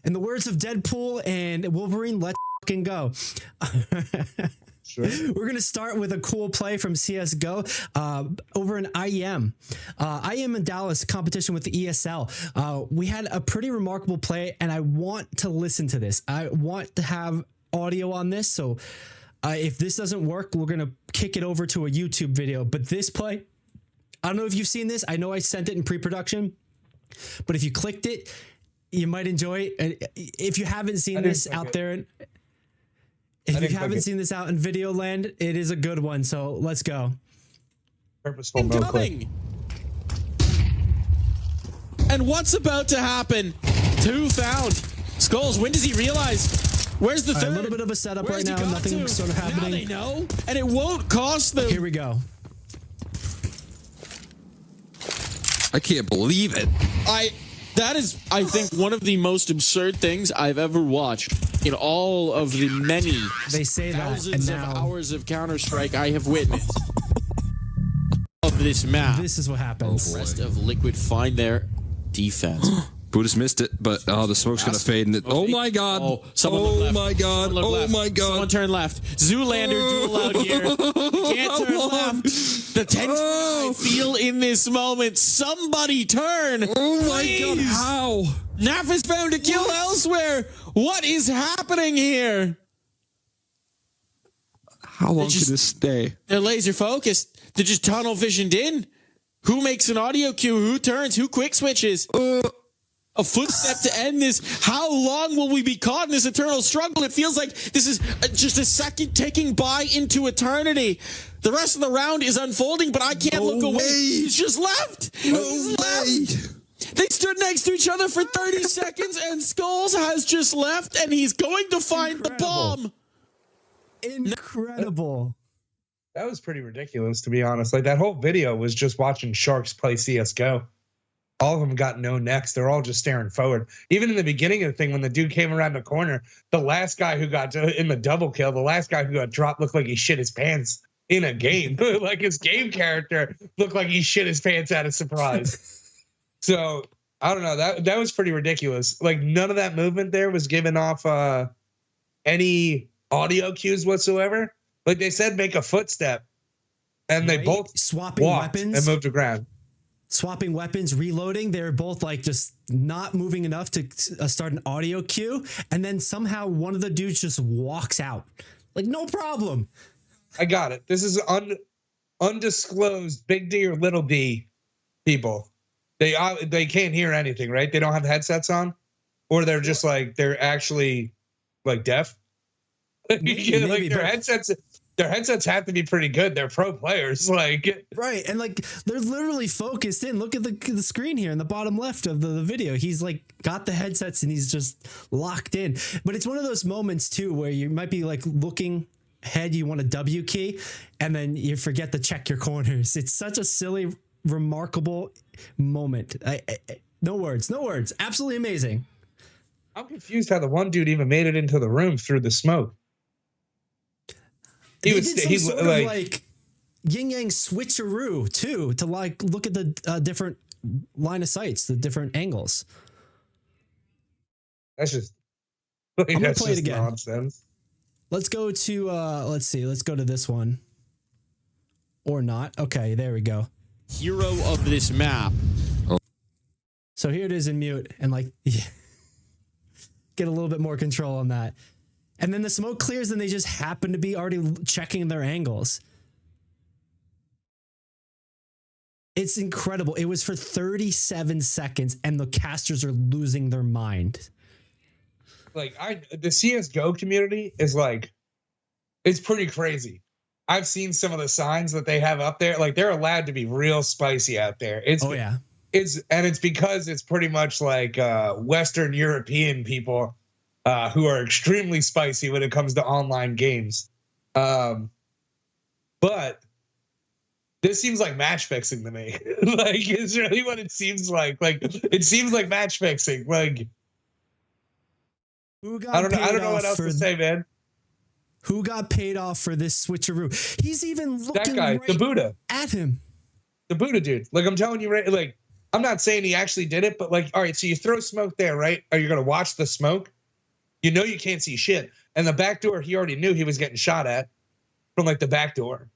In the words of Deadpool and Wolverine, let's fucking go. Sure. We're going to start with a cool play from CSGO over in IEM. IEM in Dallas competition with the ESL. We had a pretty remarkable play, and I want to listen to this. I want to have audio on this, so if this doesn't work, we're going to kick it over to a YouTube video. But this play, I don't know if you've seen this. I know I sent it in pre-production, but if you clicked it, you might enjoy it. If you haven't seen this out there... If you haven't seen this out in video land, it is a good one. So let's go. Purposeful incoming. And what's about to happen? Two found. Skulls, when does he realize? Where's the third? A little bit of a setup right now. Nothing sort of happening. Now they know, and it won't cost them. Here we go. I can't believe it. That is, I think, one of the most absurd things I've ever watched in all of the many thousands of hours of Counter-Strike I have witnessed of this map. This is what happens. The rest of Liquid find their defense. Buddhist missed it, but the smoke's going to fade. And oh my god. Oh, my god. Oh my god. Someone turn left. Zoolander duel out here. You can't turn left. The tension I feel in this moment. Somebody turn. Oh my god. How? Naf is found to kill elsewhere. What is happening here? How long can this stay? They're laser focused. They're just tunnel visioned in. Who makes an audio cue? Who turns? Who quick switches? A footstep to end this. How long will we be caught in this eternal struggle? It feels like this is just a second ticking by into eternity. The rest of the round is unfolding, but I can't look away. He's just left. He's left. They stood next to each other for 30 seconds, and Skulls has just left, and he's going to find the bomb. Incredible. That was pretty ridiculous, to be honest. Like, that whole video was just watching Sharks play CSGO. All of them got no necks. They're all just staring forward. Even in the beginning of the thing, when the dude came around the corner, the last guy who got in the double kill, the last guy who got dropped looked like he shit his pants in a game. Like, his game character looked like he shit his pants out of surprise. So, I don't know. That was pretty ridiculous. Like, none of that movement there was giving off any audio cues whatsoever. Like, they said make a footstep, and they both swapping weapons and moved to ground. Swapping weapons, reloading. They're both like just not moving enough to start an audio cue. And then somehow one of the dudes just walks out. Like, no problem. I got it. This is undisclosed big D or little D people. They can't hear anything, right? They don't have headsets on, or they're just like, they're actually like deaf. Maybe, like their headsets have to be pretty good. They're pro players, like, right. And like, they're literally focused in. Look at the screen here in the bottom left of the video. He's like got the headsets and he's just locked in. But it's one of those moments too where you might be like looking ahead, you want a W key, and then you forget to check your corners. It's such a silly, remarkable moment. No words. Absolutely amazing. I'm confused how the one dude even made it into the room through the smoke. He sort of like yin yang switcheroo too, to like look at the different line of sights, the different angles. That's just, I'm gonna play it again. Nonsense. Let's go to let's go to this one. Or not. Okay, there we go. Hero of this map. So here it is in mute, and like get a little bit more control on that. And then the smoke clears and they just happen to be already checking their angles. It's incredible. It was for 37 seconds and the casters are losing their mind. Like, the CSGO community is like, it's pretty crazy. I've seen some of the signs that they have up there. Like, they're allowed to be real spicy out there. It's because it's pretty much like Western European people who are extremely spicy when it comes to online games. But this seems like match fixing to me. Like, it's really what it seems like. Like, it seems like match fixing. Like, I don't know what else to say, man. Who got paid off for this switcheroo? He's even looking that guy, right the Buddha, at him. The Buddha dude. Like, I'm telling you, right? Like, I'm not saying he actually did it, but like, all right, so you throw smoke there, right? Are you going to watch the smoke? You know you can't see shit. And the back door, he already knew he was getting shot at from like the back door.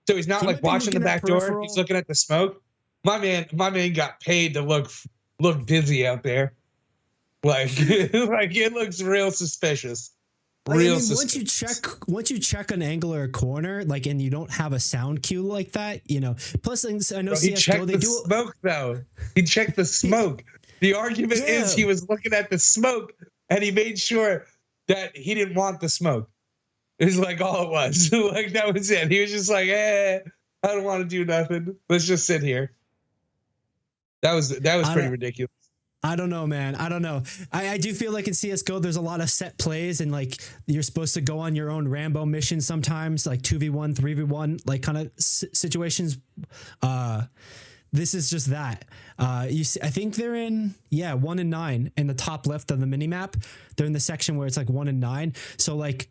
So he's not like watching the back door. He's looking at the smoke. My man got paid to look dizzy out there. Like, like it looks real suspicious. Once you check an angle or a corner, like, and you don't have a sound cue like that, you know. Plus, I know CS:GO, they do smoke though. He checked the smoke. The argument is he was looking at the smoke and he made sure that he didn't want the smoke. It's like all it was. Like that was it. He was just like, I don't want to do nothing. Let's just sit here. That was pretty ridiculous. I don't know, man. I don't know. I do feel like in CS:GO, there's a lot of set plays and like you're supposed to go on your own Rambo mission sometimes, like 2v1, 3v1, like kind of situations. This is just that. You see, I think they're in 1 and 9 in the top left of the mini map. They're in the section where it's like 1 and 9. So like,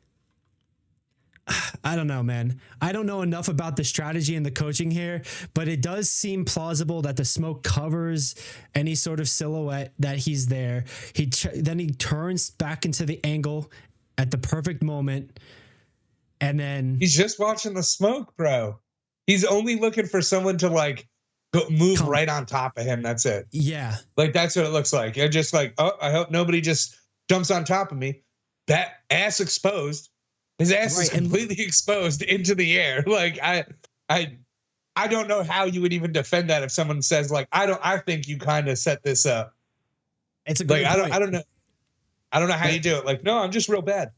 I don't know, man. I don't know enough about the strategy and the coaching here, but it does seem plausible that the smoke covers any sort of silhouette that he's there. Then he turns back into the angle at the perfect moment, and then he's just watching the smoke, bro. He's only looking for someone to like move right on top of him. That's it. Yeah, like that's what it looks like. You're just like, oh, I hope nobody just jumps on top of me. That ass exposed. His ass is completely exposed into the air. Like I don't know how you would even defend that if someone says like I think you kind of set this up. It's a great point. I don't know. I don't know how you do it. Like, no, I'm just real bad.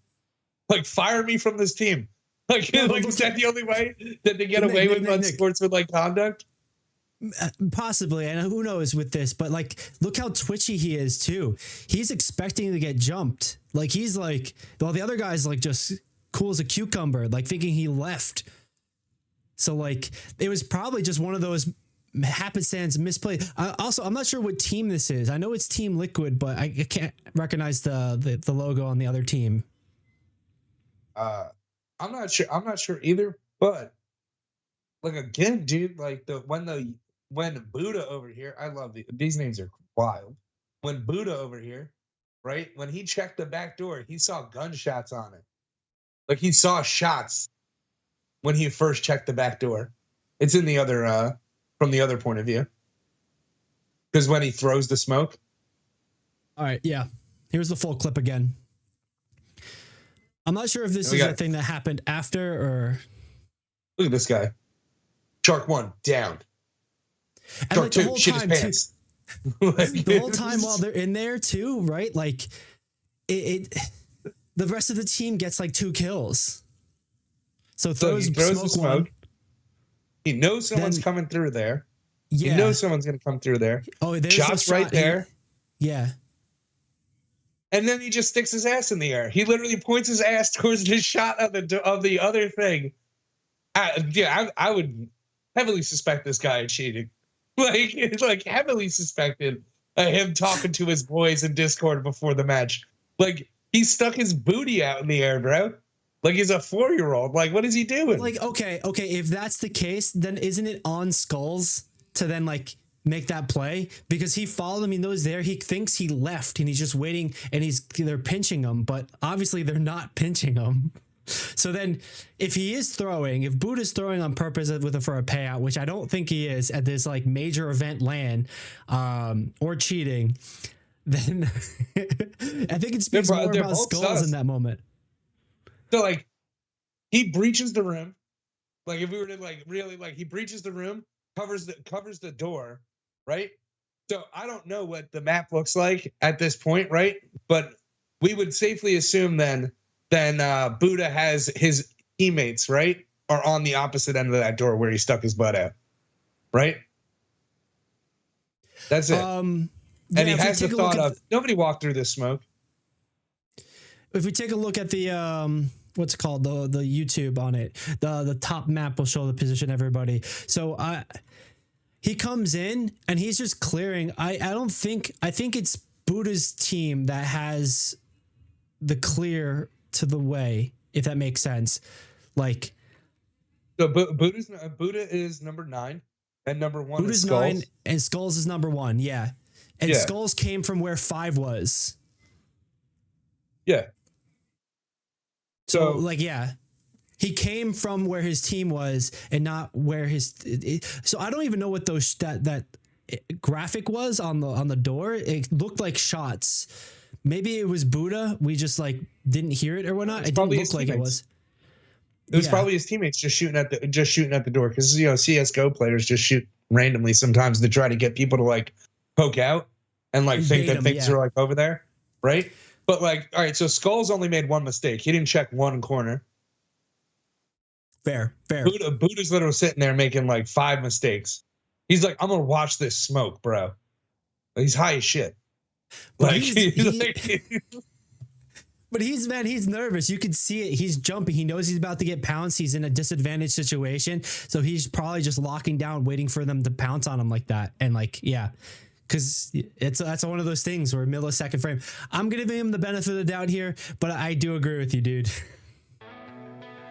Like, fire me from this team. Like, is that the only way that they get away with unsportsmanlike conduct? Possibly, and who knows with this, but like, look how twitchy he is too. He's expecting to get jumped. Like, he's like, well, the other guy's like just cool as a cucumber, like thinking he left. So like, it was probably just one of those happenstance misplay. Also, I'm not sure what team this is. I know it's Team Liquid, but I can't recognize the logo on the other team. I'm not sure either. But like again, dude, like when Buddha over here, I love these names are wild. When Buddha over here, right? When he checked the back door, he saw gunshots on it. Like he saw shots when he first checked the back door. It's in the other from the other point of view. Because when he throws the smoke. All right, yeah. Here's the full clip again. I'm not sure if this is a thing that happened after or. Look at this guy. Shark 1 down. And Shark like 2 shit his pants. The whole time while they're in there too, right? Like the rest of the team gets like 2 kills. So throws the smoke. He knows someone's coming through there. Yeah. He knows someone's going to come through there. Oh, there's shots right there. Yeah. And then he just sticks his ass in the air. He literally points his ass towards the shot of the other thing. I would heavily suspect this guy of cheating. Like heavily suspected him talking to his boys in Discord before the match. Like he stuck his booty out in the air, bro. Like he's a 4-year-old. Like what is he doing? Like okay, if that's the case, then isn't it on Skulls to then like make that play? Because he followed him, he knows there, he thinks he left and he's just waiting and they're pinching him, but obviously they're not pinching him. So then if Buddha's throwing on purpose for a payout, which I don't think he is at this like major event LAN, or cheating, then I think it speaks more about Skulls in that moment. So like he breaches the room. Like if we were to like really like he breaches the room, covers the door, right? So I don't know what the map looks like at this point, right? But we would safely assume then Buddha has his teammates, right? Are on the opposite end of that door where he stuck his butt out. Right? That's it. And he has the thought of nobody walked through this smoke. If we take a look at the what's it called, the YouTube on it, the top map will show the position of everybody. So he comes in and he's just clearing. I think it's Buddha's team that has the clear to the way, if that makes sense. Like so Buddha is number 9. And number 1 Buddha's is Skulls. 9 and Skulls is number 1. Yeah. And Yeah. Skulls came from where 5 was. Yeah. So like, yeah, he came from where his team was and not where his. So I don't even know what those that graphic was on the door. It looked like shots. Maybe it was Buddha. We just like didn't hear it or whatnot. It didn't look like it was. It was probably his teammates just shooting at the door, because CS:GO players just shoot randomly sometimes to try to get people to like poke out and like think that things are like over there, right? But like, all right, so Skulls only made one mistake. He didn't check one corner. Fair. Buddha's literally sitting there making like 5 mistakes. He's like, I'm gonna watch this smoke, bro. He's high as shit. Like, but he's nervous. You can see it. He's jumping. He knows he's about to get pounced. He's in a disadvantaged situation. So he's probably just locking down, waiting for them to pounce on him like that. And like, yeah, because that's one of those things where millisecond frame. I'm going to give him the benefit of the doubt here, but I do agree with you, dude.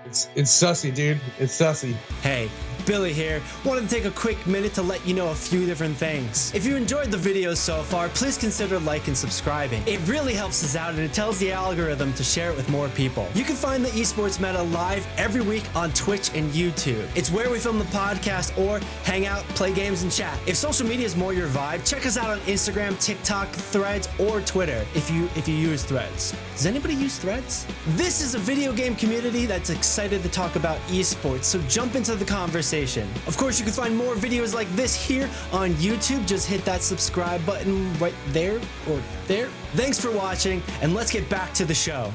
It's sussy, dude. It's sussy. Hey, Billy here. Wanted to take a quick minute to let you know a few different things. If you enjoyed the video so far, please consider liking and subscribing. It really helps us out and it tells the algorithm to share it with more people. You can find the Esports Meta live every week on Twitch and YouTube. It's where we film the podcast or hang out, play games, and chat. If social media is more your vibe, check us out on Instagram, TikTok, Threads, or Twitter if you use Threads. Does anybody use Threads? This is a video game community that's excited to talk about esports, so jump into the conversation. Of course, you can find more videos like this here on YouTube. Just hit that subscribe button right there or there. Thanks for watching, and let's get back to the show.